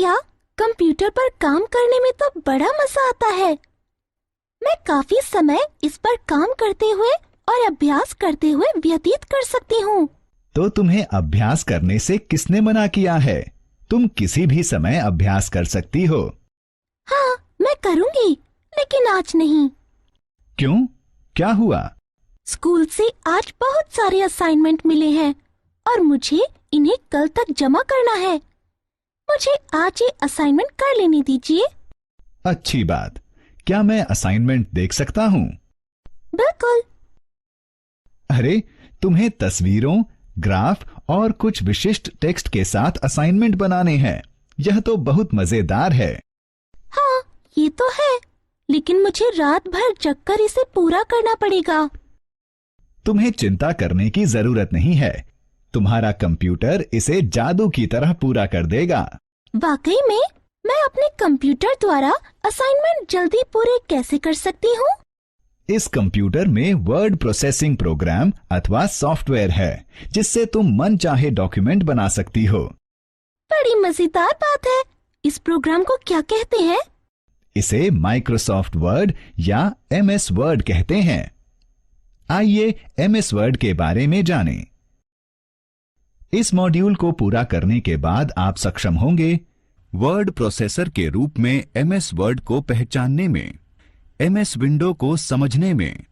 भैया, कंप्यूटर पर काम करने में तो बड़ा मजा आता है। मैं काफी समय इस पर काम करते हुए और अभ्यास करते हुए व्यतीत कर सकती हूँ। तो तुम्हें अभ्यास करने से किसने मना किया है? तुम किसी भी समय अभ्यास कर सकती हो। हाँ, मैं करूँगी, लेकिन आज नहीं। क्यों? क्या हुआ? स्कूल से आज बहुत सारे असाइनमेंट मिले हैं और मुझे इन्हें कल तक जमा करना है। मुझे आज ये असाइनमेंट कर लेने दीजिए। अच्छी बात। क्या मैं असाइनमेंट देख सकता हूँ? बिल्कुल। अरे, तुम्हें तस्वीरों, ग्राफ और कुछ विशिष्ट टेक्स्ट के साथ असाइनमेंट बनाने हैं। यह तो बहुत मजेदार है। हाँ, ये तो है, लेकिन मुझे रात भर जगकर इसे पूरा करना पड़ेगा। तुम्हें चिंता करने की जरूरत नहीं है। तुम्हारा कंप्यूटर इसे जादू की तरह पूरा कर देगा। वाकई में? मैं अपने कंप्यूटर द्वारा असाइनमेंट जल्दी पूरे कैसे कर सकती हूँ? इस कंप्यूटर में वर्ड प्रोसेसिंग प्रोग्राम अथवा सॉफ्टवेयर है, जिससे तुम मन चाहे डॉक्यूमेंट बना सकती हो। बड़ी मजेदार बात है। इस प्रोग्राम को क्या कहते हैं? इसे माइक्रोसॉफ्ट वर्ड या MS वर्ड कहते हैं। आइए MS वर्ड के बारे में जानें। इस मॉड्यूल को पूरा करने के बाद आप सक्षम होंगे वर्ड प्रोसेसर के रूप में MS वर्ड को पहचानने में, MS विंडो को समझने में,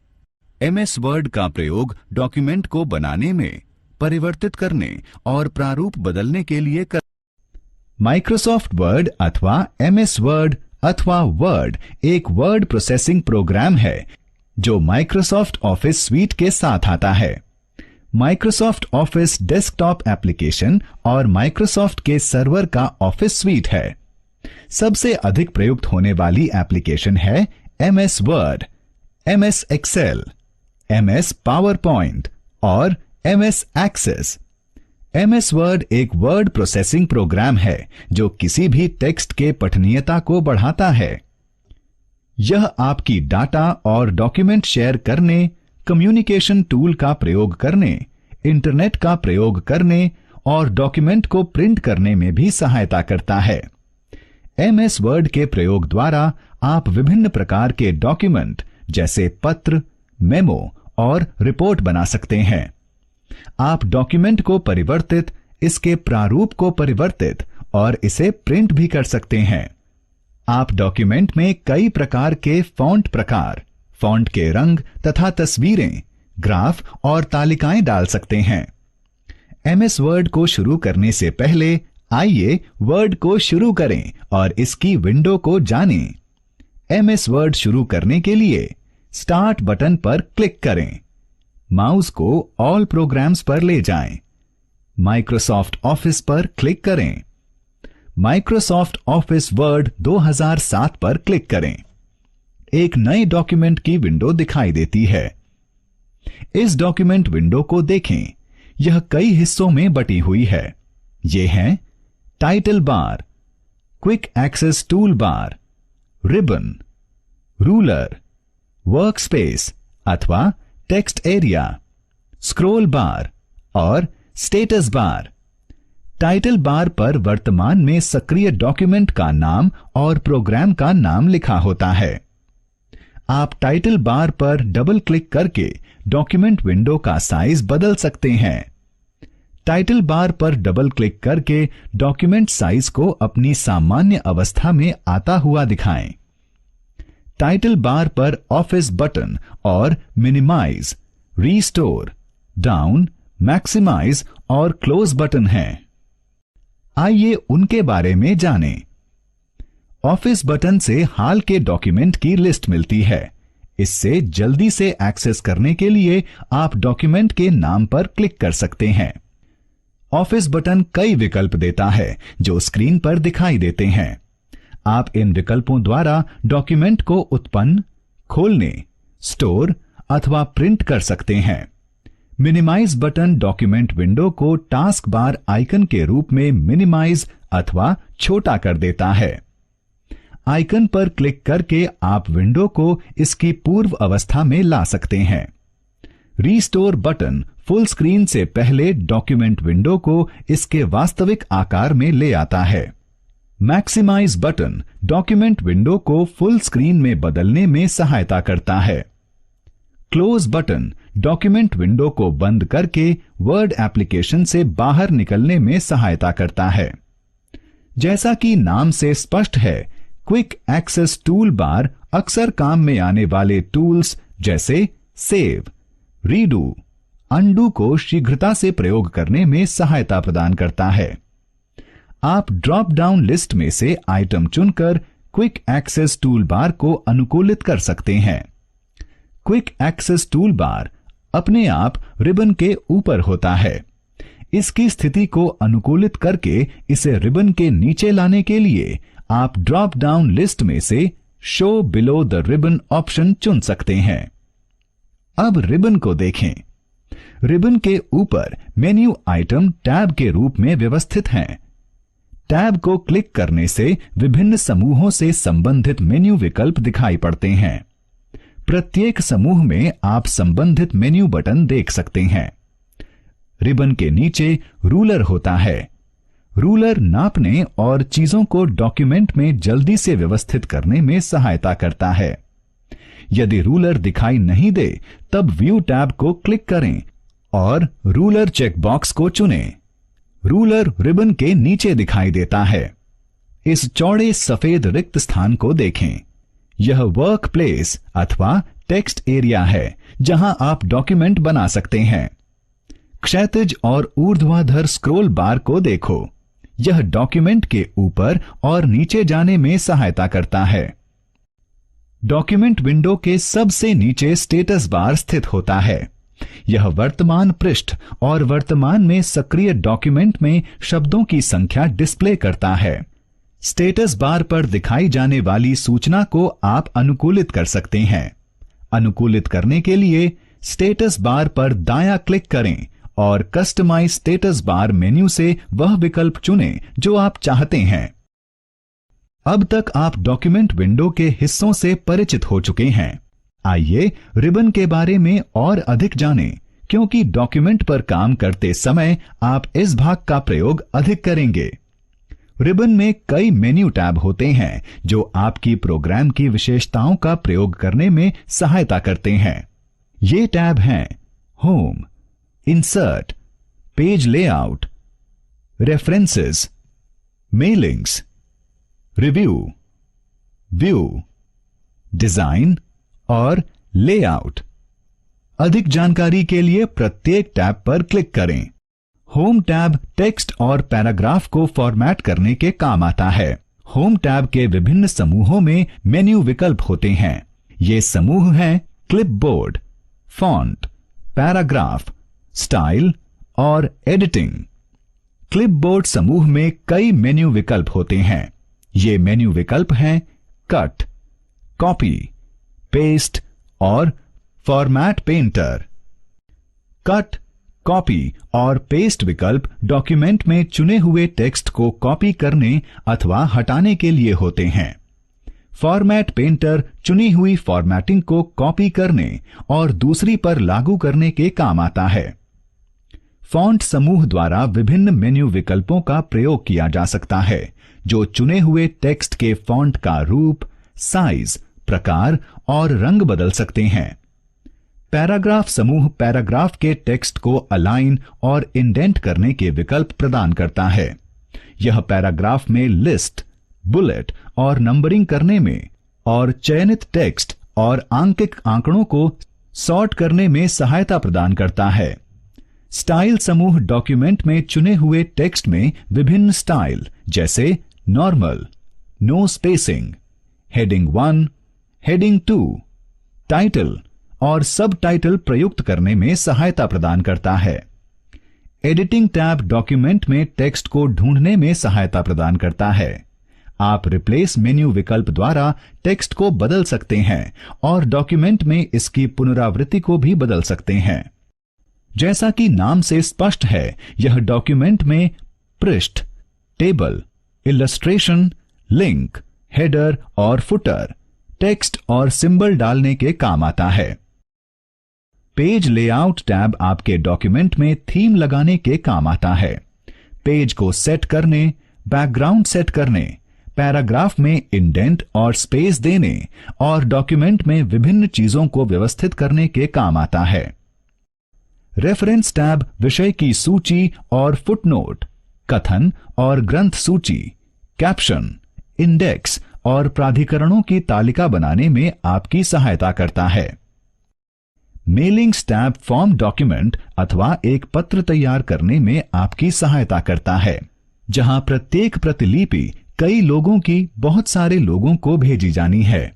MS वर्ड का प्रयोग डॉक्यूमेंट को बनाने में, परिवर्तित करने और प्रारूप बदलने के लिए कर। माइक्रोसॉफ्ट वर्ड अथवा MS वर्ड अथवा वर्ड एक वर्ड प्रोसेसिंग प्रोग्राम है जो माइक्रोसॉफ्ट ऑफिस स्वीट के साथ आता है। माइक्रोसॉफ्ट ऑफिस डेस्कटॉप एप्लीकेशन और माइक्रोसॉफ्ट के सर्वर का ऑफिस स्वीट है। सबसे अधिक प्रयुक्त होने वाली एप्लीकेशन है MS Word, MS Excel, MS PowerPoint और MS एक्सेस। MS वर्ड एक वर्ड प्रोसेसिंग प्रोग्राम है जो किसी भी टेक्स्ट के पठनीयता को बढ़ाता है। यह आपकी डाटा और डॉक्यूमेंट शेयर करने, कम्युनिकेशन टूल का प्रयोग करने, इंटरनेट का प्रयोग करने और डॉक्यूमेंट को प्रिंट करने में भी सहायता करता है। MS वर्ड के प्रयोग द्वारा आप विभिन्न प्रकार के डॉक्यूमेंट जैसे पत्र, मेमो और रिपोर्ट बना सकते हैं। आप डॉक्यूमेंट को परिवर्तित, इसके प्रारूप को परिवर्तित और इसे प्रिंट भी कर सकते हैं। आप डॉक्यूमेंट में कई प्रकार के फॉन्ट प्रकार, फॉन्ट के रंग तथा तस्वीरें, ग्राफ और तालिकाएं डाल सकते हैं। MS वर्ड को शुरू करने से पहले आइए वर्ड को शुरू करें और इसकी विंडो को जानें। MS वर्ड शुरू करने के लिए स्टार्ट बटन पर क्लिक करें। माउस को ऑल प्रोग्राम्स पर ले जाएं। माइक्रोसॉफ्ट ऑफिस पर क्लिक करें। माइक्रोसॉफ्ट ऑफिस वर्ड 2007 पर क्लिक करें। एक नए डॉक्यूमेंट की विंडो दिखाई देती है। इस डॉक्यूमेंट विंडो को देखें। यह कई हिस्सों में बटी हुई है। ये हैं title bar, quick access tool bar, ribbon, ruler, workspace अथवा टेक्स्ट एरिया, स्क्रॉल बार और स्टेटस बार। टाइटल बार पर वर्तमान में सक्रिय डॉक्यूमेंट का नाम और प्रोग्राम का नाम लिखा होता है। आप टाइटल बार पर डबल क्लिक करके डॉक्यूमेंट विंडो का साइज बदल सकते हैं। टाइटल बार पर डबल क्लिक करके डॉक्यूमेंट साइज को अपनी सामान्य अवस्था में आता हुआ दिखाएं। टाइटल बार पर ऑफिस बटन और मिनिमाइज, रीस्टोर, डाउन, मैक्सिमाइज और क्लोज बटन हैं। आइए उनके बारे में जानें। ऑफिस बटन से हाल के डॉक्यूमेंट की लिस्ट मिलती है। इससे जल्दी से एक्सेस करने के लिए आप डॉक्यूमेंट के नाम पर क्लिक कर सकते हैं। ऑफिस बटन कई विकल्प देता है जो स्क्रीन पर दिखाई देते हैं। आप इन विकल्पों द्वारा डॉक्यूमेंट को उत्पन्न, खोलने, स्टोर अथवा प्रिंट कर सकते हैं। मिनिमाइज बटन डॉक्यूमेंट विंडो को टास्क बार आइकन के रूप में मिनिमाइज अथवा छोटा कर देता है। आइकन पर क्लिक करके आप विंडो को इसकी पूर्व अवस्था में ला सकते हैं। रीस्टोर बटन फुल स्क्रीन से पहले डॉक्यूमेंट विंडो को इसके वास्तविक आकार में ले आता है। मैक्सिमाइज बटन डॉक्यूमेंट विंडो को फुल स्क्रीन में बदलने में सहायता करता है। क्लोज बटन डॉक्यूमेंट विंडो को बंद करके वर्ड एप्लीकेशन से बाहर निकलने में सहायता करता है। जैसा कि नाम से स्पष्ट है, क्विक एक्सेस टूल बार अक्सर काम में आने वाले टूल्स जैसे सेव, रीडू, अनडू को शीघ्रता से प्रयोग करने में सहायता प्रदान करता है। आप ड्रॉप डाउन लिस्ट में से आइटम चुनकर क्विक एक्सेस टूल बार को अनुकूलित कर सकते हैं। क्विक एक्सेस टूल बार अपने आप रिबन के ऊपर होता है। इसकी स्थिति को अनुकूलित करके इसे रिबन के नीचे लाने के लिए आप ड्रॉप डाउन लिस्ट में से show below the ribbon option चुन सकते हैं। अब रिबन को देखें। रिबन के ऊपर मेन्यू आइटम टैब के रूप में व्यवस्थित हैं। टैब को क्लिक करने से विभिन्न समूहों से संबंधित मेन्यू विकल्प दिखाई पड़ते हैं। प्रत्येक समूह में आप संबंधित मेन्यू बटन देख सकते हैं। रिबन के नीचे रूलर होता है। रूलर नापने और चीजों को डॉक्यूमेंट में जल्दी से व्यवस्थित करने में सहायता करता है। यदि रूलर दिखाई नहीं दे, तब व्यू टैब को क्लिक करें और रूलर चेकबॉक्स को चुनें। रूलर रिबन के नीचे दिखाई देता है। इस चौड़े सफेद रिक्त स्थान को देखें। यह वर्क प्लेस अथवा टेक्स्ट एरिया है जहां आप डॉक्यूमेंट बना सकते हैं। क्षैतिज और ऊर्ध्वाधर स्क्रॉल बार को देखो। यह डॉक्यूमेंट के ऊपर और नीचे जाने में सहायता करता है। डॉक्यूमेंट विंडो के सबसे नीचे स्टेटस बार स्थित होता है। यह वर्तमान पृष्ठ और वर्तमान में सक्रिय डॉक्यूमेंट में शब्दों की संख्या डिस्प्ले करता है। स्टेटस बार पर दिखाई जाने वाली सूचना को आप अनुकूलित कर सकते हैं। अनुकूलित करने के लिए स्टेटस बार पर दायां क्लिक करें और कस्टमाइज स्टेटस बार मेन्यू से वह विकल्प चुनें जो आप चाहते हैं। अब तक आप डॉक्यूमेंट विंडो के हिस्सों से परिचित हो चुके हैं। आइए रिबन के बारे में और अधिक जानें, क्योंकि डॉक्यूमेंट पर काम करते समय आप इस भाग का प्रयोग अधिक करेंगे। रिबन में कई मेन्यू टैब होते हैं जो आपकी प्रोग्राम की विशेषताओं का प्रयोग करने में सहायता करते हैं। ये टैब हैं home, insert, page layout, references, mailings, review, view, design और लेआउट। अधिक जानकारी के लिए प्रत्येक टैब पर क्लिक करें। होम टैब टेक्स्ट और पैराग्राफ को फॉर्मेट करने के काम आता है। होम टैब के विभिन्न समूहों में मेन्यू विकल्प होते हैं। ये समूह हैं क्लिपबोर्ड, फॉन्ट, पैराग्राफ, स्टाइल और एडिटिंग। क्लिपबोर्ड समूह में कई मेन्यू विकल्प होते हैं। ये मेन्यू विकल्प हैं कट, कॉपी, पेस्ट और फॉर्मेट पेंटर। कट, कॉपी और पेस्ट विकल्प डॉक्यूमेंट में चुने हुए टेक्स्ट को कॉपी करने अथवा हटाने के लिए होते हैं। फॉर्मेट पेंटर चुनी हुई फॉर्मेटिंग को कॉपी करने और दूसरी पर लागू करने के काम आता है। फॉन्ट समूह द्वारा विभिन्न मेन्यू विकल्पों का प्रयोग किया जा सकता है जो चुने हुए टेक्स्ट के फॉन्ट का रूप, साइज, प्रकार और रंग बदल सकते हैं। पैराग्राफ समूह पैराग्राफ के टेक्स्ट को अलाइन और इंडेंट करने के विकल्प प्रदान करता है। यह पैराग्राफ में लिस्ट, बुलेट और नंबरिंग करने में और चयनित टेक्स्ट और आंकिक आंकड़ों को सॉर्ट करने में सहायता प्रदान करता है। स्टाइल समूह डॉक्यूमेंट में चुने हुए टेक्स्ट में विभिन्न स्टाइल जैसे normal, no spacing, heading 1, heading 2, title और सब टाइटल प्रयुक्त करने में सहायता प्रदान करता है। एडिटिंग टैब डॉक्यूमेंट में टेक्स्ट को ढूंढने में सहायता प्रदान करता है। आप रिप्लेस मेन्यू विकल्प द्वारा टेक्स्ट को बदल सकते हैं और डॉक्यूमेंट में इसकी पुनरावृत्ति को भी बदल सकते हैं। जैसा कि नाम से स्पष्ट है, यह डॉक्यूमेंट में पृष्ठ, टेबल, इलस्ट्रेशन, लिंक, हेडर और फुटर, टेक्स्ट और सिंबल डालने के काम आता है। पेज लेआउट टैब आपके डॉक्यूमेंट में थीम लगाने के काम आता है। पेज को सेट करने, बैकग्राउंड सेट करने, पैराग्राफ में इंडेंट और स्पेस देने और डॉक्यूमेंट में विभिन्न चीजों को व्यवस्थित करने के काम आता है। रेफरेंस टैब विषय की सूची और फुटनोट, कथन और ग्रंथ सूची, कैप्शन, इंडेक्स और प्राधिकरणों की तालिका बनाने में आपकी सहायता करता है। मेलिंग्स टैब फॉर्म डॉक्यूमेंट अथवा एक पत्र तैयार करने में आपकी सहायता करता है, जहां प्रत्येक प्रतिलिपि कई लोगों की बहुत सारे लोगों को भेजी जानी है।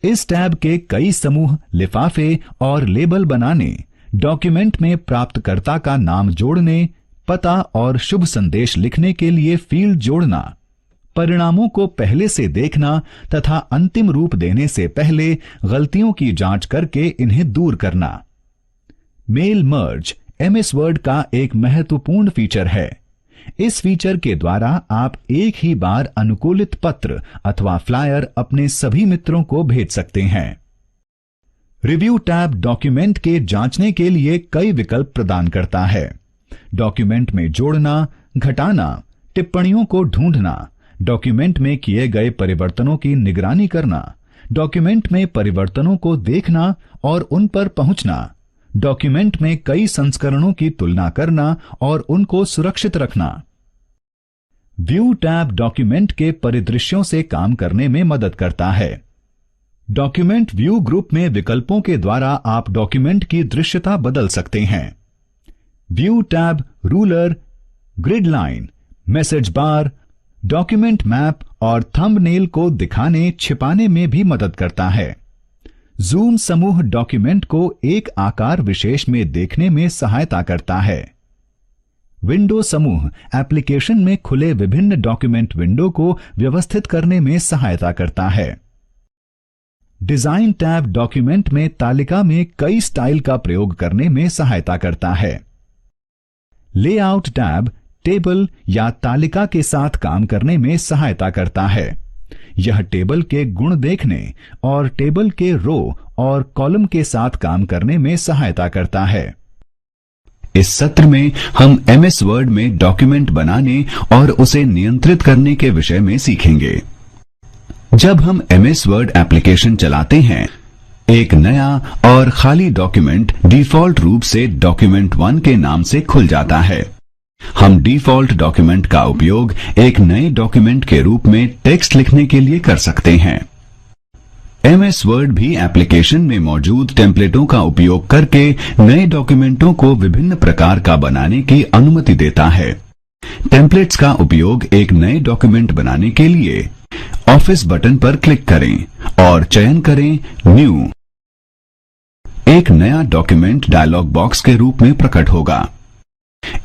इस टैब के कई समूह लिफाफे और लेबल बनाने, डॉक्यूमेंट में प्राप्तकर्ता का नाम जोड़ने, पता और शुभ संदेश लिखने के लिए फील्ड जोड़ना, परिणामों को पहले से देखना तथा अंतिम रूप देने से पहले गलतियों की जांच करके इन्हें दूर करना। मेल मर्ज एमएस वर्ड का एक महत्वपूर्ण फीचर है। इस फीचर के द्वारा आप एक ही बार अनुकूलित पत्र अथवा फ्लायर अपने सभी मित्रों को भेज सकते हैं। रिव्यू टैब डॉक्यूमेंट के जांचने के लिए कई विकल्प प्रदान करता है। डॉक्यूमेंट में जोड़ना, घटाना, टिप्पणियों को ढूंढना, डॉक्यूमेंट में किए गए परिवर्तनों की निगरानी करना, डॉक्यूमेंट में परिवर्तनों को देखना और उन पर पहुंचना, डॉक्यूमेंट में कई संस्करणों की तुलना करना और उनको सुरक्षित रखना। व्यू टैब डॉक्यूमेंट के परिदृश्यों से काम करने में मदद करता है। डॉक्यूमेंट व्यू ग्रुप में विकल्पों के द्वारा आप डॉक्यूमेंट की दृश्यता बदल सकते हैं। View tab ruler, grid line, message bar, document map और थंबनेल को दिखाने छिपाने में भी मदद करता है। जूम समूह डॉक्यूमेंट को एक आकार विशेष में देखने में सहायता करता है। विंडो समूह एप्लीकेशन में खुले विभिन्न डॉक्यूमेंट विंडो को व्यवस्थित करने में सहायता करता है। डिजाइन टैब डॉक्यूमेंट में तालिका में कई स्टाइल का प्रयोग करने में सहायता करता है। लेआउट टैब टेबल या तालिका के साथ काम करने में सहायता करता है। यह टेबल के गुण देखने और टेबल के रो और कॉलम के साथ काम करने में सहायता करता है। इस सत्र में हम एमएस वर्ड में डॉक्यूमेंट बनाने और उसे नियंत्रित करने के विषय में सीखेंगे। जब हम एमएस वर्ड एप्लीकेशन चलाते हैं, एक नया और खाली डॉक्यूमेंट डिफॉल्ट रूप से डॉक्यूमेंट 1 के नाम से खुल जाता है। हम डिफॉल्ट डॉक्यूमेंट का उपयोग एक नए डॉक्यूमेंट के रूप में टेक्स्ट लिखने के लिए कर सकते हैं। एमएस वर्ड भी एप्लीकेशन में मौजूद टेम्पलेटों का उपयोग करके नए डॉक्यूमेंटों को विभिन्न प्रकार का बनाने की अनुमति देता है। टेम्पलेट्स का उपयोग एक नए डॉक्यूमेंट बनाने के लिए ऑफिस बटन पर क्लिक करें और चयन करें न्यू। एक नया डॉक्यूमेंट डायलॉग बॉक्स के रूप में प्रकट होगा।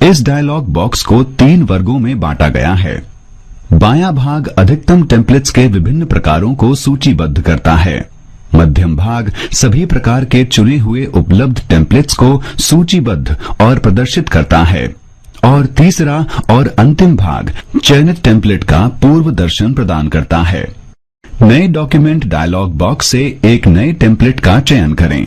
इस डायलॉग बॉक्स को 3 वर्गों में बांटा गया है। बायां भाग अधिकतम टेम्पलेट्स के विभिन्न प्रकारों को सूचीबद्ध करता है। मध्यम भाग सभी प्रकार के चुने हुए उपलब्ध टेम्पलेट्स को सूचीबद्ध और प्रदर्शित करता है और तीसरा और अंतिम भाग चयनित टेम्पलेट का पूर्व दर्शन प्रदान करता है। नए डॉक्यूमेंट डायलॉग बॉक्स से एक नए टेम्पलेट का चयन करें।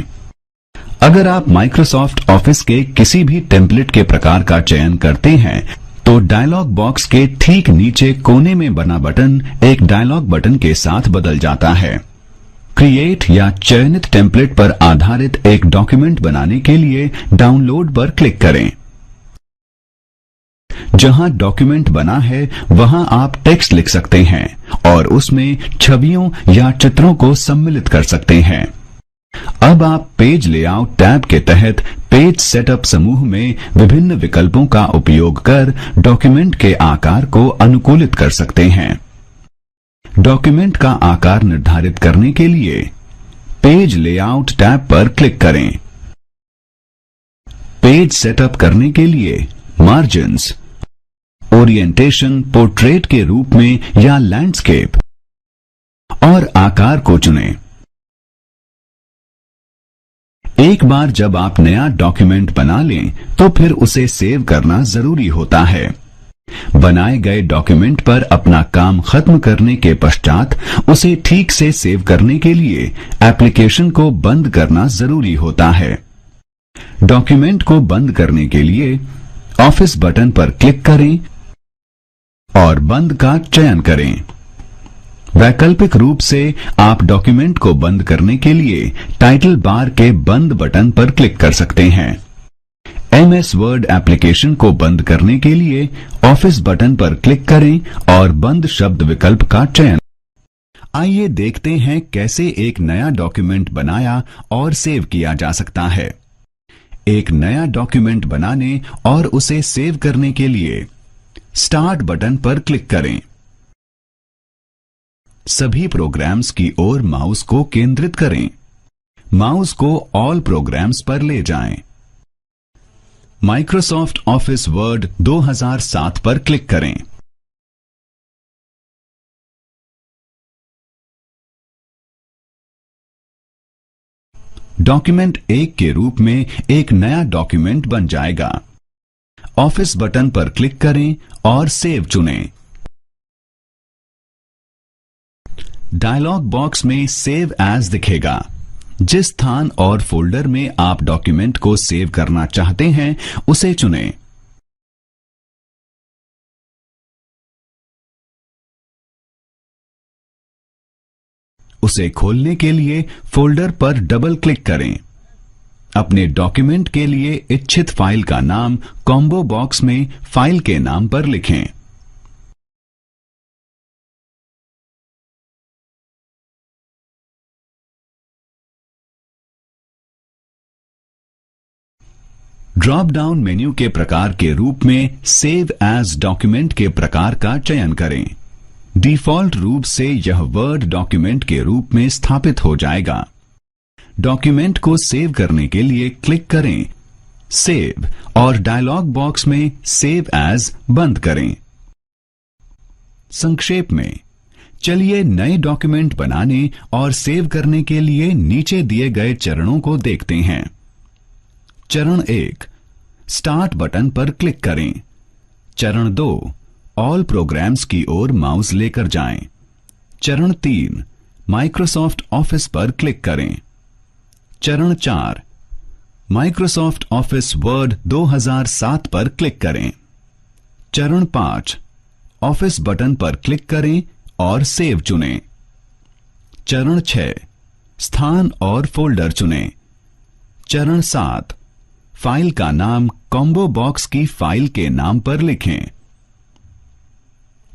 अगर आप माइक्रोसॉफ्ट ऑफिस के किसी भी टेम्पलेट के प्रकार का चयन करते हैं तो डायलॉग बॉक्स के ठीक नीचे कोने में बना बटन एक डायलॉग बटन के साथ बदल जाता है। क्रिएट या चयनित टेम्पलेट पर आधारित एक डॉक्यूमेंट बनाने के लिए डाउनलोड पर क्लिक करें। जहां डॉक्यूमेंट बना है वहां आप टेक्स्ट लिख सकते हैं और उसमें छवियों या चित्रों को सम्मिलित कर सकते हैं। अब आप पेज लेआउट टैब के तहत पेज सेटअप समूह में विभिन्न विकल्पों का उपयोग कर डॉक्यूमेंट के आकार को अनुकूलित कर सकते हैं। डॉक्यूमेंट का आकार निर्धारित करने के लिए पेज लेआउट टैब पर क्लिक करें। पेज सेटअप करने के लिए मार्जिन्स, ओरिएंटेशन पोर्ट्रेट के रूप में या लैंडस्केप और आकार को चुनें। एक बार जब आप नया डॉक्यूमेंट बना लें तो फिर उसे सेव करना जरूरी होता है। बनाए गए डॉक्यूमेंट पर अपना काम खत्म करने के पश्चात उसे ठीक से सेव करने के लिए एप्लीकेशन को बंद करना जरूरी होता है। डॉक्यूमेंट को बंद करने के लिए ऑफिस बटन पर क्लिक करें और बंद का चयन करें। वैकल्पिक रूप से आप डॉक्यूमेंट को बंद करने के लिए टाइटल बार के बंद बटन पर क्लिक कर सकते हैं। MS वर्ड एप्लीकेशन को बंद करने के लिए ऑफिस बटन पर क्लिक करें और बंद शब्द विकल्प का चयन। आइए देखते हैं कैसे एक नया डॉक्यूमेंट बनाया और सेव किया जा सकता है। एक नया डॉक्यूमेंट बनाने और उसे सेव करने के लिए स्टार्ट बटन पर क्लिक करें। सभी प्रोग्राम्स की ओर माउस को केंद्रित करें। माउस को ऑल प्रोग्राम्स पर ले जाएं। माइक्रोसॉफ्ट ऑफिस वर्ड 2007 पर क्लिक करें। डॉक्यूमेंट 1 के रूप में एक नया डॉक्यूमेंट बन जाएगा। ऑफिस बटन पर क्लिक करें और सेव चुनें। डायलॉग बॉक्स में सेव एज दिखेगा। जिस स्थान और फोल्डर में आप डॉक्यूमेंट को सेव करना चाहते हैं उसे चुनें। उसे खोलने के लिए फोल्डर पर डबल क्लिक करें। अपने डॉक्यूमेंट के लिए इच्छित फाइल का नाम कॉम्बो बॉक्स में फाइल के नाम पर लिखें। ड्रॉप डाउन मेन्यू के प्रकार के रूप में सेव एज डॉक्यूमेंट के प्रकार का चयन करें। डिफॉल्ट रूप से यह वर्ड डॉक्यूमेंट के रूप में स्थापित हो जाएगा। डॉक्यूमेंट को सेव करने के लिए क्लिक करें, सेव और डायलॉग बॉक्स में सेव एज बंद करें। संक्षेप में चलिए नए डॉक्यूमेंट बनाने और सेव करने के लिए नीचे दिए गए चरणों को देखते हैं। चरण 1, स्टार्ट बटन पर क्लिक करें। चरण 2, ऑल प्रोग्राम्स की ओर माउस लेकर जाएं। चरण 3, माइक्रोसॉफ्ट ऑफिस पर क्लिक करें। चरण 4, माइक्रोसॉफ्ट ऑफिस वर्ड 2007 पर क्लिक करें। चरण 5, ऑफिस बटन पर क्लिक करें और सेव चुनें। चरण 6, स्थान और फोल्डर चुनें। चरण 7, फाइल का नाम कॉम्बो बॉक्स की फाइल के नाम पर लिखें।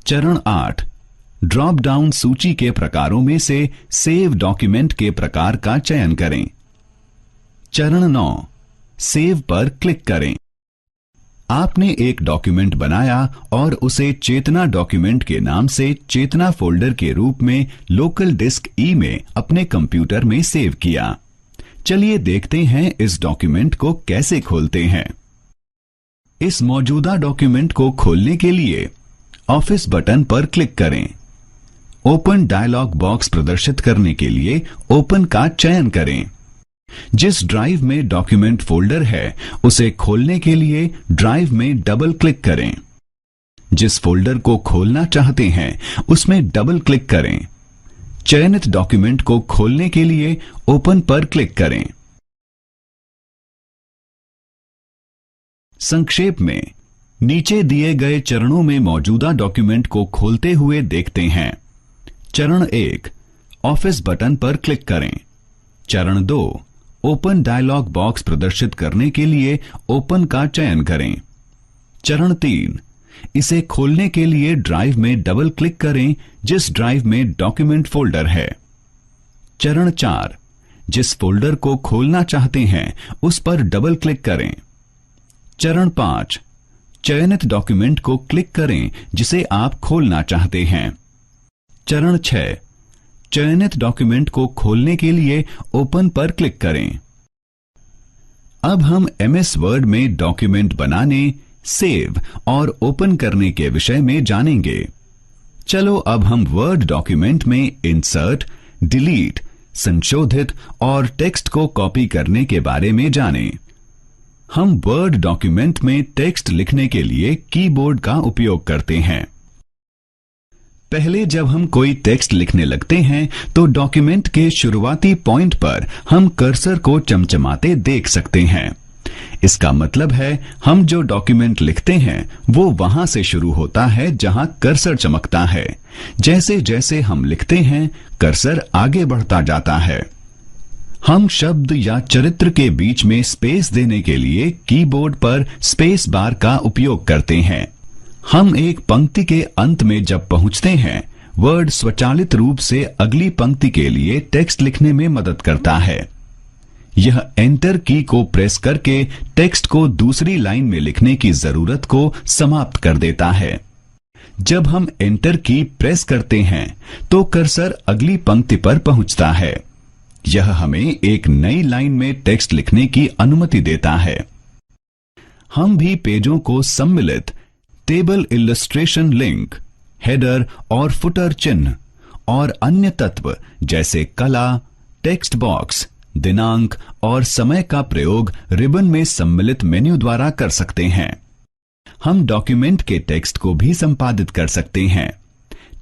चरण 8, ड्रॉप डाउन सूची के प्रकारों में से सेव डॉक्यूमेंट के प्रकार का चयन करें। चरण 9, सेव पर क्लिक करें। आपने एक डॉक्यूमेंट बनाया और उसे चेतना डॉक्यूमेंट के नाम से चेतना फोल्डर के रूप में लोकल डिस्क ई में अपने कंप्यूटर में सेव किया। चलिए देखते हैं इस डॉक्यूमेंट को कैसे खोलते हैं। इस मौजूदा डॉक्यूमेंट को खोलने के लिए ऑफिस बटन पर क्लिक करें। ओपन डायलॉग बॉक्स प्रदर्शित करने के लिए ओपन का चयन करें। जिस ड्राइव में डॉक्यूमेंट फोल्डर है उसे खोलने के लिए ड्राइव में डबल क्लिक करें। जिस फोल्डर को खोलना चाहते हैं उसमें डबल क्लिक करें। चयनित डॉक्यूमेंट को खोलने के लिए ओपन पर क्लिक करें। संक्षेप में नीचे दिए गए चरणों में मौजूदा डॉक्यूमेंट को खोलते हुए देखते हैं। चरण 1, ऑफिस बटन पर क्लिक करें। चरण 2, ओपन डायलॉग बॉक्स प्रदर्शित करने के लिए ओपन का चयन करें। चरण 3, इसे खोलने के लिए ड्राइव में डबल क्लिक करें जिस ड्राइव में डॉक्यूमेंट फोल्डर है। चरण 4, जिस फोल्डर को खोलना चाहते हैं उस पर डबल क्लिक करें। चरण 5, चयनित डॉक्यूमेंट को क्लिक करें जिसे आप खोलना चाहते हैं। चरण 6, चयनित डॉक्यूमेंट को खोलने के लिए ओपन पर क्लिक करें। अब हम MS वर्ड में डॉक्यूमेंट बनाने, सेव और ओपन करने के विषय में जानेंगे। चलो अब हम वर्ड डॉक्यूमेंट में इंसर्ट, डिलीट, संशोधित और टेक्स्ट को कॉपी करने के बारे में जानें। हम वर्ड डॉक्यूमेंट में टेक्स्ट लिखने के लिए कीबोर्ड का उपयोग करते हैं। पहले जब हम कोई टेक्स्ट लिखने लगते हैं तो डॉक्यूमेंट के शुरुआती पॉइंट पर हम कर्सर को चमचमाते देख सकते हैं। इसका मतलब है हम जो डॉक्यूमेंट लिखते हैं वो वहां से शुरू होता है जहां कर्सर चमकता है। जैसे जैसे हम लिखते हैं कर्सर आगे बढ़ता जाता है। हम शब्द या चरित्र के बीच में स्पेस देने के लिए कीबोर्ड पर स्पेस बार का उपयोग करते हैं। हम एक पंक्ति के अंत में जब पहुंचते हैं, वर्ड स्वचालित रूप से अगली पंक्ति के लिए टेक्स्ट लिखने में मदद करता है। यह एंटर की को प्रेस करके टेक्स्ट को दूसरी लाइन में लिखने की जरूरत को समाप्त कर देता है। जब हम एंटर की प्रेस करते हैं तो कर्सर अगली पंक्ति पर पहुंचता है। यह हमें एक नई लाइन में टेक्स्ट लिखने की अनुमति देता है। हम भी पेजों को सम्मिलित टेबल इलस्ट्रेशन लिंक, हेडर और फुटर चिन्ह और अन्य तत्व जैसे कला, टेक्स्ट बॉक्स, दिनांक और समय का प्रयोग रिबन में सम्मिलित मेन्यू द्वारा कर सकते हैं। हम डॉक्यूमेंट के टेक्स्ट को भी संपादित कर सकते हैं।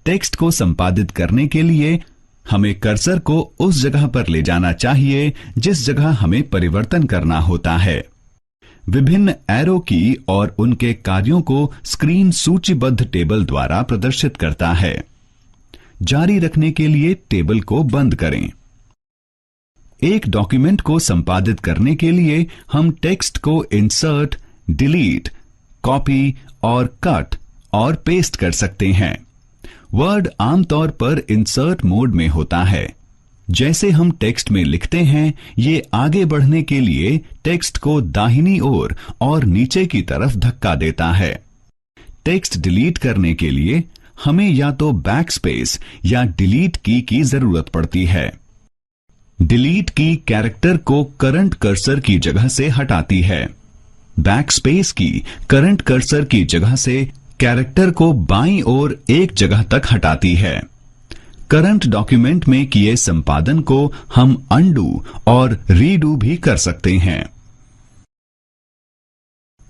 टेक्स्ट को संपादित करने के लिए हमें कर्सर को उस जगह पर ले जाना चाहिए जिस जगह हमें परिवर्तन करना होता है। विभिन्न एरो की और उनके कार्यों को स्क्रीन सूचीबद्ध टेबल द्वारा प्रदर्शित करता है। जारी रखने के लिए टेबल को बंद करें। एक डॉक्यूमेंट को संपादित करने के लिए हम टेक्स्ट को इंसर्ट, डिलीट, कॉपी और कट और पेस्ट कर सकते हैं। वर्ड आमतौर पर इंसर्ट मोड में होता है। जैसे हम टेक्स्ट में लिखते हैं, ये आगे बढ़ने के लिए टेक्स्ट को दाहिनी ओर और नीचे की तरफ धक्का देता है। टेक्स्ट डिलीट करने के लिए हमें या तो बैकस्पेस या डिलीट की जरूरत पड़ती है। डिलीट की कैरेक्टर को करंट कर्सर की जगह से हटाती है। बैकस्पेस की करंट कर्सर की जगह से कैरेक्टर को बाईं ओर एक जगह तक हटाती है। करंट डॉक्यूमेंट में किए संपादन को हम अनडू और रीडू भी कर सकते हैं।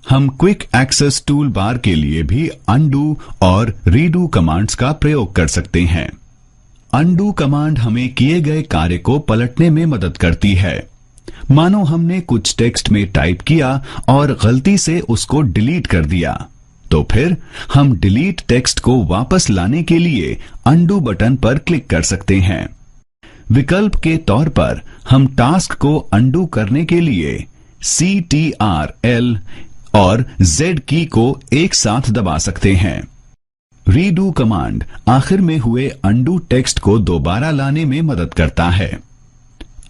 हम क्विक एक्सेस टूल बार के लिए भी अनडू और रीडू कमांड्स का प्रयोग कर सकते हैं। अनडू कमांड हमें किए गए कार्य को पलटने में मदद करती है। मानो हमने कुछ टेक्स्ट में टाइप किया और गलती से उसको डिलीट कर दिया, तो फिर हम डिलीट टेक्स्ट को वापस लाने के लिए अनडू बटन पर क्लिक कर सकते हैं। विकल्प के तौर पर हम टास्क को अनडू करने के लिए CTRL और Z की को एक साथ दबा सकते हैं। रीडू कमांड आखिर में हुए अनडू टेक्स्ट को दोबारा लाने में मदद करता है।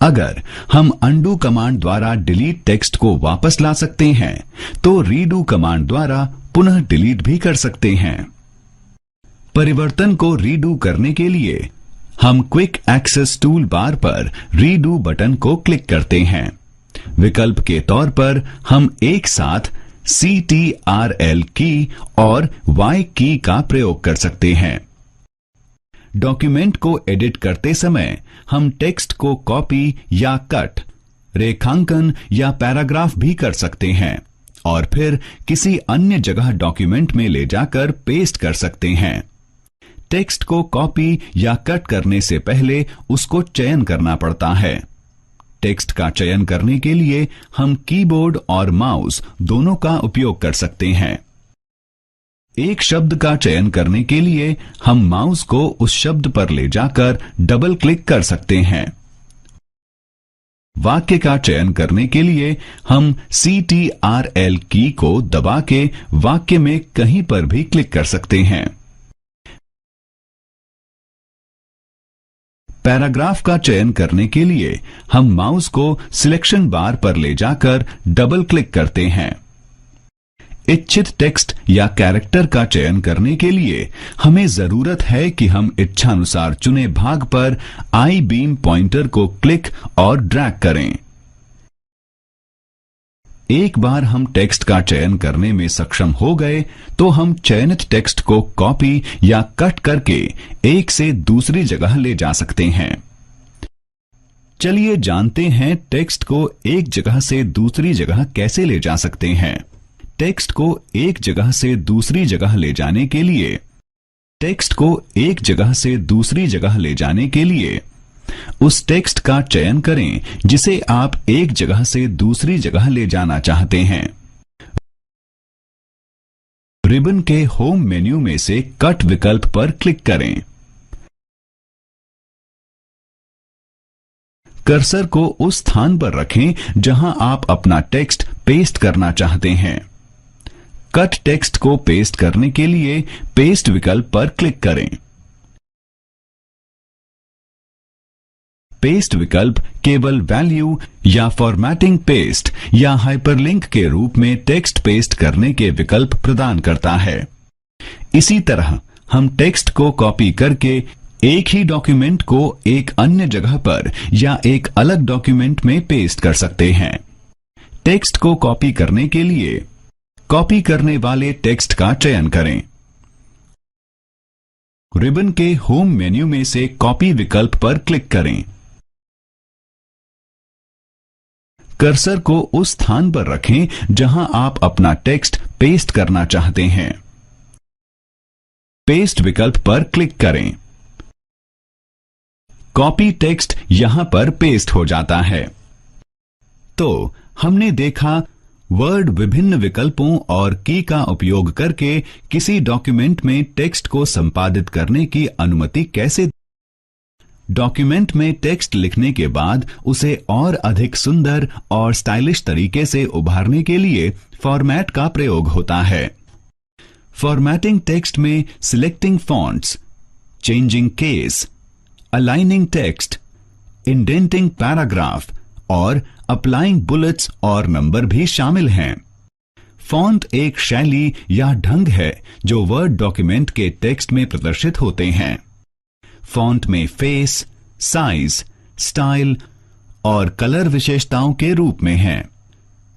अगर हम अनडू कमांड द्वारा डिलीट टेक्स्ट को वापस ला सकते हैं, तो रीडू कमांड द्वारा पुनः डिलीट भी कर सकते हैं। परिवर्तन को रीडू करने के लिए हम क्विक एक्सेस टूल बार पर रीडू बटन को क्लिक करते हैं। विकल्प के तौर पर हम एक साथ CTRL की और Y की का प्रयोग कर सकते हैं। डॉक्यूमेंट को एडिट करते समय हम टेक्स्ट को कॉपी या कट, रेखांकन या पैराग्राफ भी कर सकते हैं और फिर किसी अन्य जगह डॉक्यूमेंट में ले जाकर पेस्ट कर सकते हैं। टेक्स्ट को कॉपी या कट करने से पहले उसको चयन करना पड़ता है। टेक्स्ट का चयन करने के लिए हम कीबोर्ड और माउस दोनों का उपयोग कर सकते हैं। एक शब्द का चयन करने के लिए हम माउस को उस शब्द पर ले जाकर डबल क्लिक कर सकते हैं। वाक्य का चयन करने के लिए हम CTRL की को दबा के वाक्य में कहीं पर भी क्लिक कर सकते हैं। पैराग्राफ का चयन करने के लिए हम माउस को सिलेक्शन बार पर ले जाकर डबल क्लिक करते हैं। इच्छित टेक्स्ट या कैरेक्टर का चयन करने के लिए हमें जरूरत है कि हम इच्छानुसार चुने भाग पर आई बीम पॉइंटर को क्लिक और ड्रैग करें। एक बार हम टेक्स्ट का चयन करने में सक्षम हो गए तो हम चयनित टेक्स्ट को कॉपी या कट करके एक से दूसरी जगह ले जा सकते हैं। चलिए जानते हैं टेक्स्ट को एक जगह से दूसरी जगह कैसे ले जा सकते हैं। टेक्स्ट को एक जगह से दूसरी जगह ले जाने के लिए उस टेक्स्ट का चयन करें जिसे आप एक जगह से दूसरी जगह ले जाना चाहते हैं। रिबन के होम मेन्यू में से कट विकल्प पर क्लिक करें। कर्सर को उस स्थान पर रखें जहां आप अपना टेक्स्ट पेस्ट करना चाहते हैं। कट टेक्स्ट को पेस्ट करने के लिए पेस्ट विकल्प पर क्लिक करें। पेस्ट विकल्प केवल वैल्यू या फॉर्मेटिंग पेस्ट या हाइपरलिंक के रूप में टेक्स्ट पेस्ट करने के विकल्प प्रदान करता है। इसी तरह हम टेक्स्ट को कॉपी करके एक ही डॉक्यूमेंट को एक अन्य जगह पर या एक अलग डॉक्यूमेंट में पेस्ट कर सकते हैं। टेक्स्ट को कॉपी करने के लिए कॉपी करने वाले टेक्स्ट का चयन करें। रिबन के होम मेन्यू में से कॉपी विकल्प पर क्लिक करें। कर्सर को उस स्थान पर रखें जहां आप अपना टेक्स्ट पेस्ट करना चाहते हैं। पेस्ट विकल्प पर क्लिक करें। कॉपी टेक्स्ट यहां पर पेस्ट हो जाता है। तो हमने देखा वर्ड विभिन्न विकल्पों और की का उपयोग करके किसी डॉक्यूमेंट में टेक्स्ट को संपादित करने की अनुमति कैसे। डॉक्यूमेंट में टेक्स्ट लिखने के बाद उसे और अधिक सुंदर और स्टाइलिश तरीके से उभारने के लिए फॉर्मेट का प्रयोग होता है। फॉर्मेटिंग टेक्स्ट में selecting fonts, changing case, aligning text, indenting paragraph और अप्लाइंग बुलेट्स और नंबर भी शामिल हैं। फॉन्ट एक शैली या ढंग है जो वर्ड डॉक्यूमेंट के टेक्स्ट में प्रदर्शित होते हैं। फॉन्ट में फेस, साइज, स्टाइल और कलर विशेषताओं के रूप में हैं।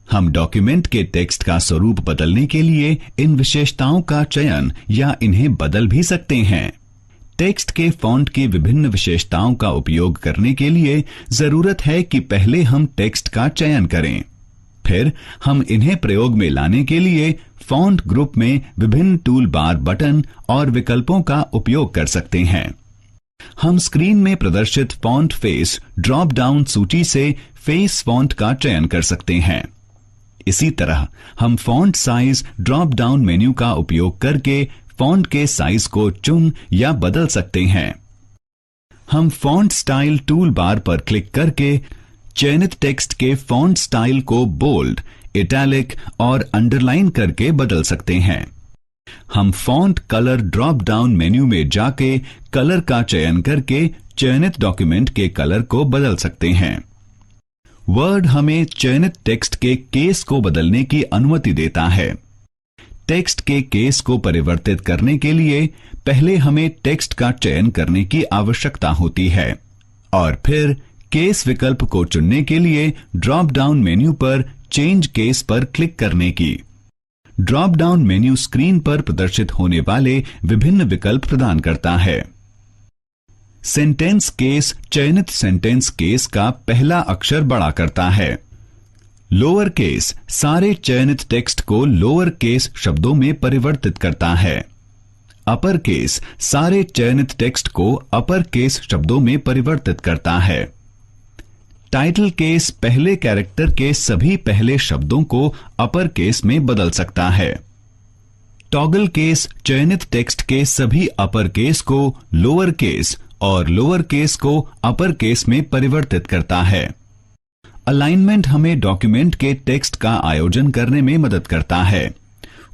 हम डॉक्यूमेंट के टेक्स्ट का स्वरूप बदलने के लिए इन विशेषताओं का चयन या इन्हें बदल भी सकते हैं। टेक्स्ट के फॉन्ट की विभिन्न विशेषताओं का उपयोग करने के लिए जरूरत है कि पहले हम टेक्स्ट का चयन करें। फिर हम इन्हें प्रयोग में लाने के लिए फॉन्ट ग्रुप में विभिन्न टूल बार बटन और विकल्पों का उपयोग कर सकते हैं। हम स्क्रीन में प्रदर्शित फॉन्ट फेस ड्रॉप डाउन सूची से फेस फॉन्ट का चयन कर सकते हैं। इसी तरह हम font size drop down menu का उपयोग करके फॉन्ट के साइज को चुन या बदल सकते हैं। हम फॉन्ट स्टाइल टूल बार पर क्लिक करके चयनित टेक्स्ट के फॉन्ट स्टाइल को बोल्ड, इटैलिक और अंडरलाइन करके बदल सकते हैं। हम font colour drop down menu में जाके कलर का चयन करके चयनित डॉक्यूमेंट के कलर को बदल सकते हैं। वर्ड हमें चयनित टेक्स्ट के केस को बदलने की अनुमति देता है। टेक्स्ट के केस को परिवर्तित करने के लिए पहले हमें टेक्स्ट का चयन करने की आवश्यकता होती है और फिर केस विकल्प को चुनने के लिए ड्रॉप डाउन मेन्यू पर चेंज केस पर क्लिक करने की। ड्रॉप डाउन मेन्यू स्क्रीन पर प्रदर्शित होने वाले विभिन्न विकल्प प्रदान करता है। सेंटेंस केस चयनित सेंटेंस केस का पहला अक्षर बड़ा करता है। लोअर केस सारे चयनित टेक्स्ट को लोअर केस शब्दों में परिवर्तित करता है। अपर केस सारे चयनित टेक्स्ट को अपर केस शब्दों में परिवर्तित करता है। टाइटल केस पहले कैरेक्टर के सभी पहले शब्दों को अपर केस में बदल सकता है। टॉगल केस चयनित टेक्स्ट के सभी अपर केस को लोअर केस और लोअर केस को अपर केस में परिवर्तित करता है। अलाइनमेंट हमें डॉक्यूमेंट के टेक्स्ट का आयोजन करने में मदद करता है।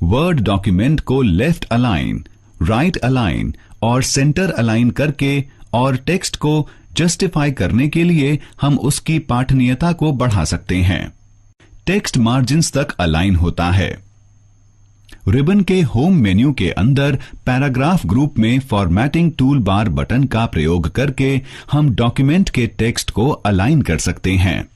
वर्ड डॉक्यूमेंट को लेफ्ट अलाइन, राइट अलाइन और सेंटर अलाइन करके और टेक्स्ट को जस्टिफाई करने के लिए हम उसकी पाठनीयता को बढ़ा सकते हैं। टेक्स्ट मार्जिन्स तक अलाइन होता है। रिबन के होम मेन्यू के अंदर पैराग्राफ ग्रुप में फॉर्मेटिंग टूल बार बटन का प्रयोग करके हम डॉक्यूमेंट के टेक्स्ट को अलाइन कर सकते हैं।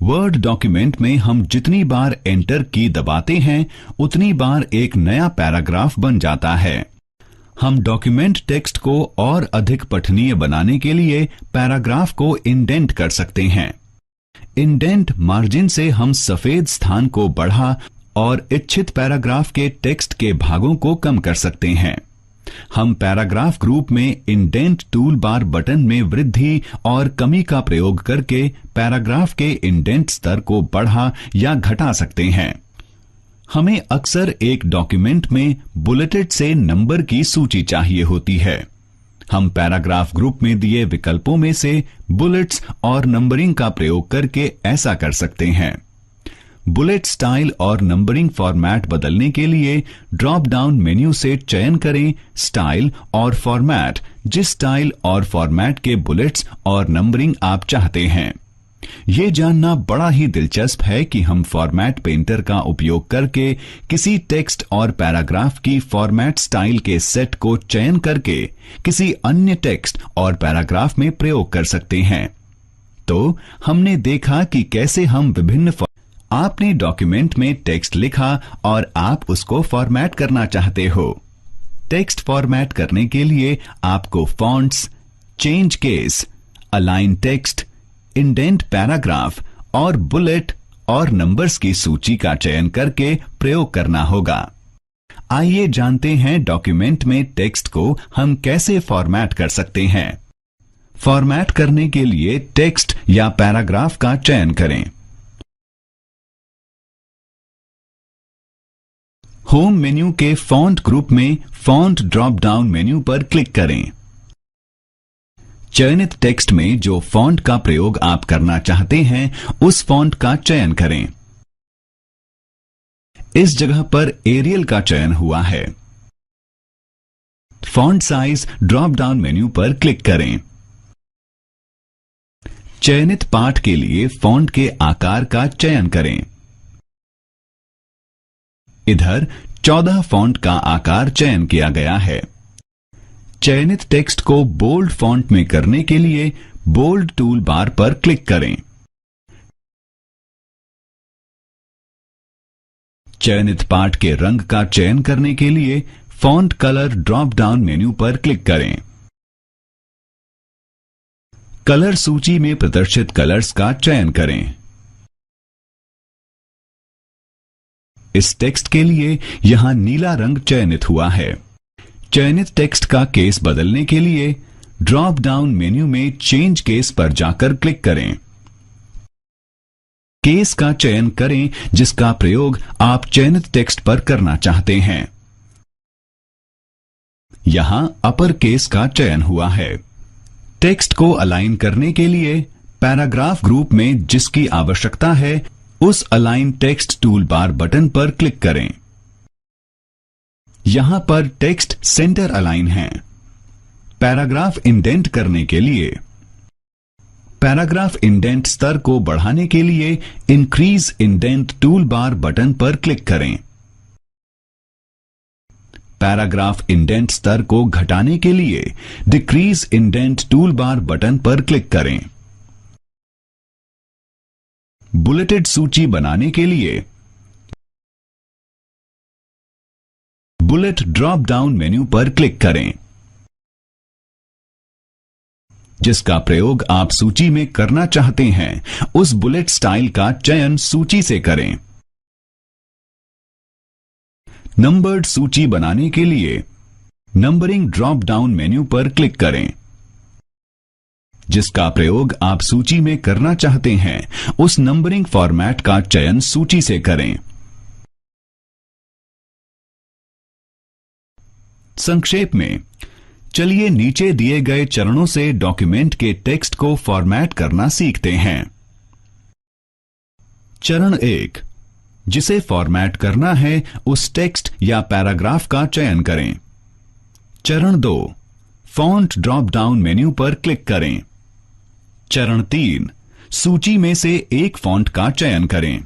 वर्ड डॉक्यूमेंट में हम जितनी बार एंटर की दबाते हैं उतनी बार एक नया पैराग्राफ बन जाता है। हम डॉक्यूमेंट टेक्स्ट को और अधिक पठनीय बनाने के लिए पैराग्राफ को इंडेंट कर सकते हैं। इंडेंट मार्जिन से हम सफेद स्थान को बढ़ा और इच्छित पैराग्राफ के टेक्स्ट के भागों को कम कर सकते हैं। हम पैराग्राफ ग्रुप में इंडेंट टूल बार बटन में वृद्धि और कमी का प्रयोग करके पैराग्राफ के इंडेंट स्तर को बढ़ा या घटा सकते हैं। हमें अक्सर एक डॉक्यूमेंट में बुलेटेड से नंबर की सूची चाहिए होती है। हम पैराग्राफ ग्रुप में दिए विकल्पों में से बुलेट्स और नंबरिंग का प्रयोग करके ऐसा कर सकते हैं। बुलेट स्टाइल और नंबरिंग फॉर्मेट बदलने के लिए ड्रॉप डाउन मेन्यू से चयन करें स्टाइल और फॉर्मेट, जिस स्टाइल और फॉर्मेट के बुलेट्स और नंबरिंग आप चाहते हैं। ये जानना बड़ा ही दिलचस्प है कि हम फॉर्मेट पेंटर का उपयोग करके किसी टेक्स्ट और पैराग्राफ की फॉर्मेट स्टाइल के सेट को चयन करके किसी अन्य टेक्स्ट और पैराग्राफ में प्रयोग कर सकते हैं। तो हमने देखा कि कैसे हम विभिन्न आपने डॉक्यूमेंट में टेक्स्ट लिखा और आप उसको फॉर्मेट करना चाहते हो। टेक्स्ट फॉर्मेट करने के लिए आपको fonts, change case, align text, indent paragraph और बुलेट और नंबर्स की सूची का चयन करके प्रयोग करना होगा। आइए जानते हैं डॉक्यूमेंट में टेक्स्ट को हम कैसे फॉर्मेट कर सकते हैं। फॉर्मेट करने के लिए टेक्स्ट या पैराग्राफ का चयन करें। होम मेन्यू के फॉन्ट ग्रुप में फॉन्ट ड्रॉप डाउन मेन्यू पर क्लिक करें। चयनित टेक्स्ट में जो फॉन्ट का प्रयोग आप करना चाहते हैं उस फॉन्ट का चयन करें। इस जगह पर एरियल का चयन हुआ है। Font size drop down menu पर क्लिक करें। चयनित पाठ के लिए फॉन्ट के आकार का चयन करें। इधर 14 फॉन्ट का आकार चयन किया गया है। चयनित टेक्स्ट को बोल्ड फॉन्ट में करने के लिए बोल्ड टूल बार पर क्लिक करें। चयनित पाठ के रंग का चयन करने के लिए font colour drop down menu पर क्लिक करें। कलर सूची में प्रदर्शित कलर्स का चयन करें। इस टेक्स्ट के लिए यहां नीला रंग चयनित हुआ है। चयनित टेक्स्ट का केस बदलने के लिए ड्रॉप डाउन मेन्यू में चेंज केस पर जाकर क्लिक करें। केस का चयन करें जिसका प्रयोग आप चयनित टेक्स्ट पर करना चाहते हैं। यहां अपर केस का चयन हुआ है। टेक्स्ट को अलाइन करने के लिए पैराग्राफ ग्रुप में जिसकी आवश्यकता है उस align text tool bar button पर क्लिक करें। यहां पर टेक्स्ट सेंटर अलाइन है। पैराग्राफ इंडेंट करने के लिए पैराग्राफ इंडेंट स्तर को बढ़ाने के लिए increase indent tool bar button पर क्लिक करें। पैराग्राफ इंडेंट स्तर को घटाने के लिए decrease indent tool bar button पर क्लिक करें। बुलेटेड सूची बनाने के लिए बुलेट ड्रॉप डाउन मेन्यू पर क्लिक करें। जिसका प्रयोग आप सूची में करना चाहते हैं उस बुलेट स्टाइल का चयन सूची से करें। नंबर्ड सूची बनाने के लिए नंबरिंग ड्रॉप डाउन मेन्यू पर क्लिक करें। जिसका प्रयोग आप सूची में करना चाहते हैं उस नंबरिंग फॉर्मेट का चयन सूची से करें। संक्षेप में चलिए नीचे दिए गए चरणों से डॉक्यूमेंट के टेक्स्ट को फॉर्मेट करना सीखते हैं। चरण 1, जिसे फॉर्मेट करना है उस टेक्स्ट या पैराग्राफ का चयन करें। चरण 2, फॉन्ट ड्रॉप डाउन मेन्यू पर क्लिक करें। चरण 3, सूची में से एक फॉन्ट का चयन करें।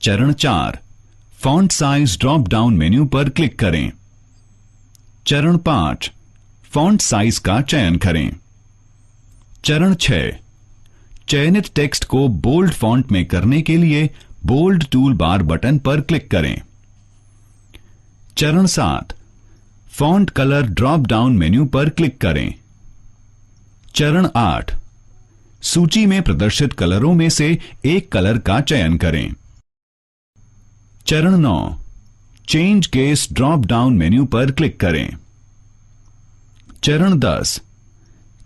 चरण 4, font size drop down menu पर क्लिक करें। चरण 5, फॉन्ट साइज का चयन करें। चरण 6, चयनित टेक्स्ट को बोल्ड फॉन्ट में करने के लिए बोल्ड टूल बार बटन पर क्लिक करें। चरण 7, font colour drop down menu पर क्लिक करें। चरण 8, सूची में प्रदर्शित कलरों में से एक कलर का चयन करें। चरण 9, change case drop down menu पर क्लिक करें। चरण 10,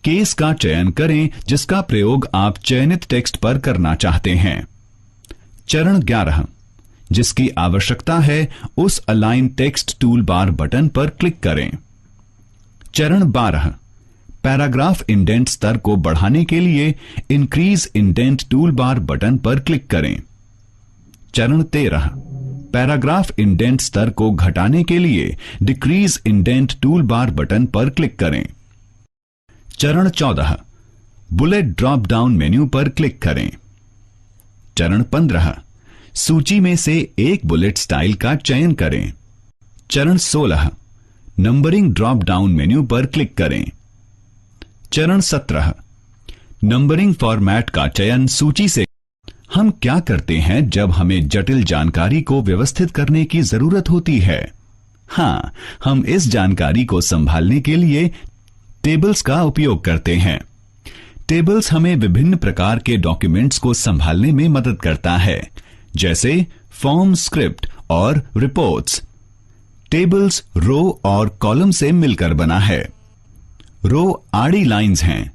केस का चयन करें जिसका प्रयोग आप चयनित टेक्स्ट पर करना चाहते हैं। चरण 11, जिसकी आवश्यकता है उस align text tool bar button पर क्लिक करें। चरण 12, पैराग्राफ इंडेंट स्तर को बढ़ाने के लिए increase indent tool bar button पर क्लिक करें। चरण 13, पैराग्राफ इंडेंट स्तर को घटाने के लिए decrease indent tool bar button पर क्लिक करें। चरण 14, बुलेट ड्रॉप डाउन मेन्यू पर क्लिक करें। चरण 15, सूची में से एक बुलेट स्टाइल का चयन करें। चरण 16, नंबरिंग ड्रॉप डाउन मेन्यू पर क्लिक करें। चरण 17, नंबरिंग फॉर्मेट का चयन सूची से। हम क्या करते हैं जब हमें जटिल जानकारी को व्यवस्थित करने की जरूरत होती है? हाँ, हम इस जानकारी को संभालने के लिए टेबल्स का उपयोग करते हैं। टेबल्स हमें विभिन्न प्रकार के डॉक्यूमेंट्स को संभालने में मदद करता है, जैसे फॉर्म, स्क्रिप्ट और रिपोर्ट्स। टेबल्स रो और कॉलम से मिलकर बना है। रो आड़ी लाइंस हैं,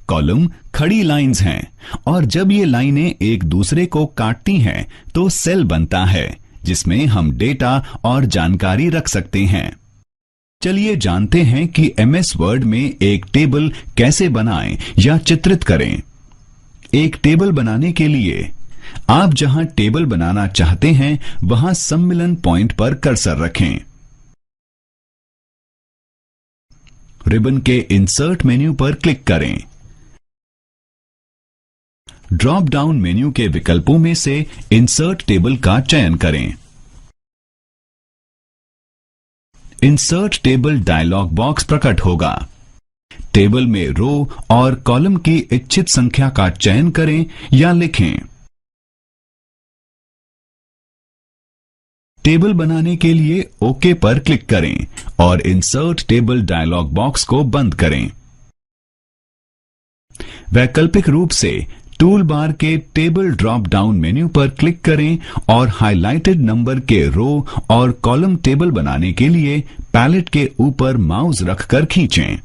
कॉलम खड़ी लाइंस हैं, और जब ये लाइनें एक दूसरे को काटती हैं तो सेल बनता है जिसमें हम डेटा और जानकारी रख सकते हैं। चलिए जानते हैं कि एमएस वर्ड में एक टेबल कैसे बनाएं या चित्रित करें। एक टेबल बनाने के लिए आप जहां टेबल बनाना चाहते हैं वहां सम्मिलन पॉइंट पर कर्सर रखें। रिबन के इंसर्ट मेन्यू पर क्लिक करें। ड्रॉप डाउन मेन्यू के विकल्पों में से इंसर्ट टेबल का चयन करें। इंसर्ट टेबल डायलॉग बॉक्स प्रकट होगा। टेबल में रो और कॉलम की इच्छित संख्या का चयन करें या लिखें। टेबल बनाने के लिए ओके पर क्लिक करें और इंसर्ट टेबल डायलॉग बॉक्स को बंद करें। वैकल्पिक रूप से टूल बार के टेबल ड्रॉप डाउन मेन्यू पर क्लिक करें और हाइलाइटेड नंबर के रो और कॉलम टेबल बनाने के लिए पैलेट के ऊपर माउस रखकर खींचें।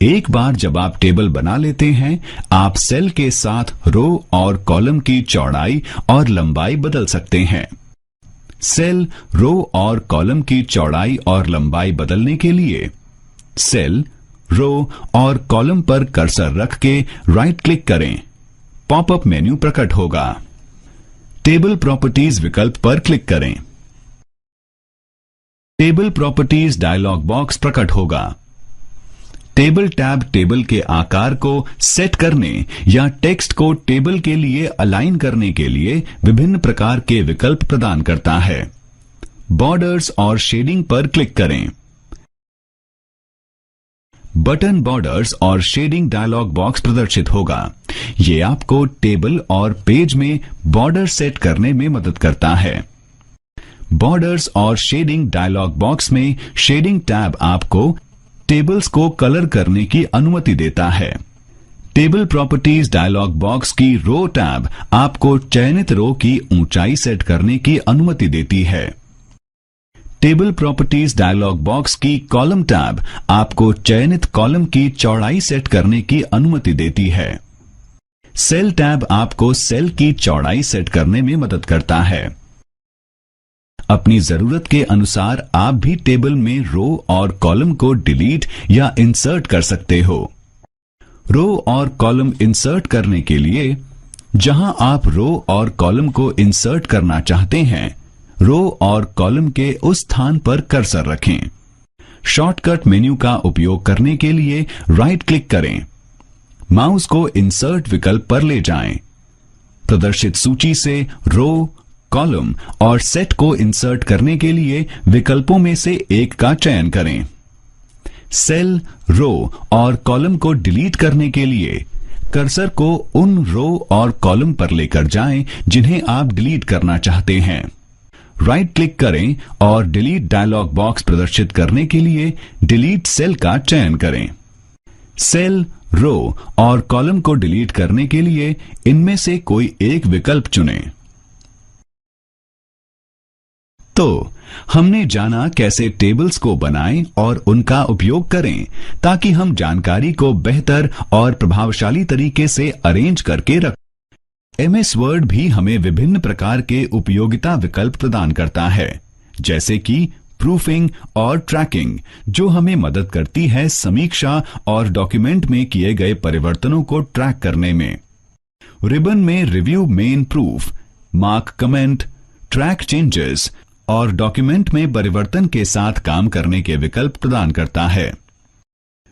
एक बार जब आप टेबल बना लेते हैं, आप सेल के साथ रो और कॉलम की चौड़ाई और लंबाई बदल सकते हैं। सेल, रो और कॉलम की चौड़ाई और लंबाई बदलने के लिए सेल, रो और कॉलम पर कर्सर रख के राइट क्लिक करें। पॉपअप मेन्यू प्रकट होगा। टेबल प्रॉपर्टीज विकल्प पर क्लिक करें। टेबल प्रॉपर्टीज डायलॉग बॉक्स प्रकट होगा। टेबल टैब टेबल के आकार को सेट करने या टेक्स्ट को टेबल के लिए अलाइन करने के लिए विभिन्न प्रकार के विकल्प प्रदान करता है। बॉर्डर्स और शेडिंग पर क्लिक करें। बटन बॉर्डर्स और शेडिंग डायलॉग बॉक्स प्रदर्शित होगा। ये आपको टेबल और पेज में बॉर्डर सेट करने में मदद करता है। बॉर्डर्स और शेडिंग डायलॉग बॉक्स में शेडिंग टैब आपको टेबल्स को कलर करने की अनुमति देता है। टेबल प्रॉपर्टीज डायलॉग बॉक्स की रो टैब आपको चयनित रो की ऊंचाई सेट करने की अनुमति देती है। टेबल प्रॉपर्टीज डायलॉग बॉक्स की कॉलम टैब आपको चयनित कॉलम की चौड़ाई सेट करने की अनुमति देती है। सेल टैब आपको सेल की चौड़ाई सेट करने में मदद करता है। अपनी जरूरत के अनुसार आप भी टेबल में रो और कॉलम को डिलीट या इंसर्ट कर सकते हो। रो और कॉलम इंसर्ट करने के लिए जहां आप रो और कॉलम को इंसर्ट करना चाहते हैं, रो और कॉलम के उस स्थान पर कर्सर रखें। शॉर्टकट मेन्यू का उपयोग करने के लिए राइट क्लिक करें। माउस को इंसर्ट विकल्प पर ले जाएं। प्रदर्शित सूची से रो, कॉलम और सेट को इंसर्ट करने के लिए विकल्पों में से एक का चयन करें। सेल, रो और कॉलम को डिलीट करने के लिए कर्सर को उन रो और कॉलम पर लेकर जाएं जिन्हें आप डिलीट करना चाहते हैं। राइट क्लिक करें और डिलीट डायलॉग बॉक्स प्रदर्शित करने के लिए डिलीट सेल का चयन करें। सेल, रो और कॉलम को डिलीट करने के लिए इनमें से कोई एक विकल्प चुनें। तो हमने जाना कैसे टेबल्स को बनाएं और उनका उपयोग करें ताकि हम जानकारी को बेहतर और प्रभावशाली तरीके से अरेंज करके रखें। एमएस वर्ड भी हमें विभिन्न प्रकार के उपयोगिता विकल्प प्रदान करता है, जैसे कि प्रूफिंग और ट्रैकिंग, जो हमें मदद करती है समीक्षा और डॉक्यूमेंट में किए गए परिवर्तनों को ट्रैक करने में। रिबन में review main proof, mark comment, track changes और डॉक्यूमेंट में परिवर्तन के साथ काम करने के विकल्प प्रदान करता है।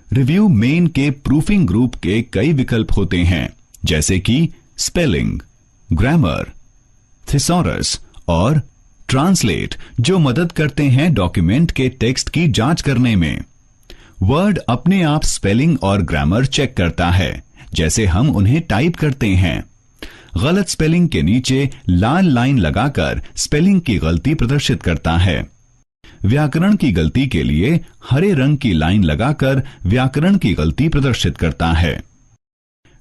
रिव्यू मेन के प्रूफिंग ग्रुप के कई विकल्प होते हैं, जैसे कि स्पेलिंग, ग्रामर, थिसॉरस और ट्रांसलेट, जो मदद करते हैं डॉक्यूमेंट के टेक्स्ट की जांच करने में। वर्ड अपने आप स्पेलिंग और ग्रामर चेक करता है जैसे हम उन्हें टाइप करते हैं। गलत स्पेलिंग के नीचे लाल लाइन लगाकर स्पेलिंग की गलती प्रदर्शित करता है। व्याकरण की गलती के लिए हरे रंग की लाइन लगाकर व्याकरण की गलती प्रदर्शित करता है।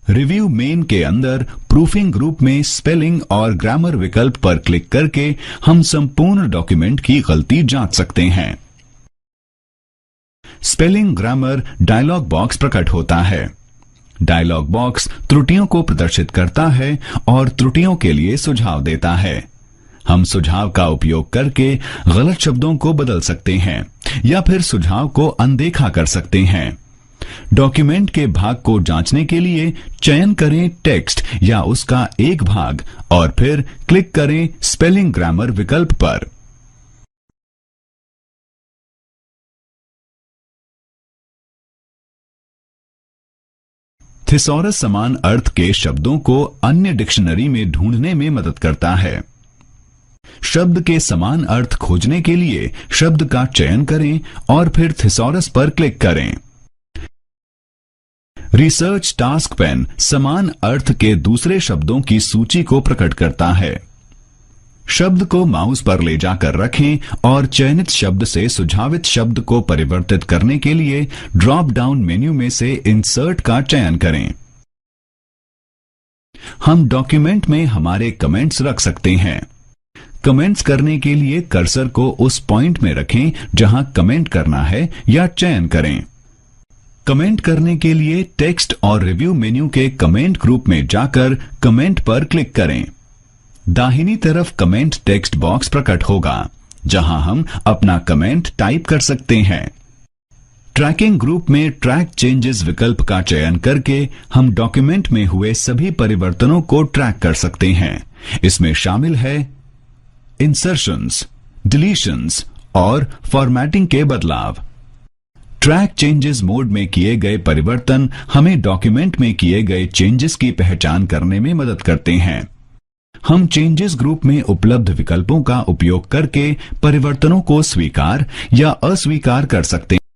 रिव्यू मेन के अंदर प्रूफिंग ग्रुप में स्पेलिंग और ग्रामर विकल्प पर क्लिक करके हम संपूर्ण डॉक्यूमेंट की गलती जांच सकते हैं। स्पेलिंग ग्रामर डायलॉग बॉक्स प्रकट होता है। डायलॉग बॉक्स त्रुटियों को प्रदर्शित करता है और त्रुटियों के लिए सुझाव देता है। हम सुझाव का उपयोग करके गलत शब्दों को बदल सकते हैं या फिर सुझाव को अनदेखा कर सकते हैं। डॉक्यूमेंट के भाग को जांचने के लिए चयन करें टेक्स्ट या उसका एक भाग और फिर क्लिक करें स्पेलिंग ग्रामर विकल्प पर। थिसॉरस समान अर्थ के शब्दों को अन्य डिक्शनरी में ढूंढने में मदद करता है। शब्द के समान अर्थ खोजने के लिए शब्द का चयन करें और फिर थिसॉरस पर क्लिक करें। रिसर्च टास्क पेन समान अर्थ के दूसरे शब्दों की सूची को प्रकट करता है। शब्द को माउस पर ले जाकर रखें और चयनित शब्द से सुझावित शब्द को परिवर्तित करने के लिए ड्रॉप डाउन मेन्यू में से इंसर्ट का चयन करें। हम डॉक्यूमेंट में हमारे कमेंट्स रख सकते हैं। कमेंट्स करने के लिए कर्सर को उस पॉइंट में रखें जहां कमेंट करना है या चयन करें। कमेंट करने के लिए टेक्स्ट और रिव्यू मेन्यू के कमेंट ग्रुप में जाकर कमेंट पर क्लिक करें। दाहिनी तरफ कमेंट टेक्स्ट बॉक्स प्रकट होगा जहां हम अपना कमेंट टाइप कर सकते हैं। ट्रैकिंग ग्रुप में ट्रैक चेंजेस विकल्प का चयन करके हम डॉक्यूमेंट में हुए सभी परिवर्तनों को ट्रैक कर सकते हैं। इसमें शामिल है इंसर्शंस, डिलीशंस और फॉर्मेटिंग के बदलाव। ट्रैक चेंजेस मोड में किए गए परिवर्तन हमें डॉक्यूमेंट में किए गए चेंजेस की पहचान करने में मदद करते हैं। हम चेंजेस ग्रुप में उपलब्ध विकल्पों का उपयोग करके परिवर्तनों को स्वीकार या अस्वीकार कर सकते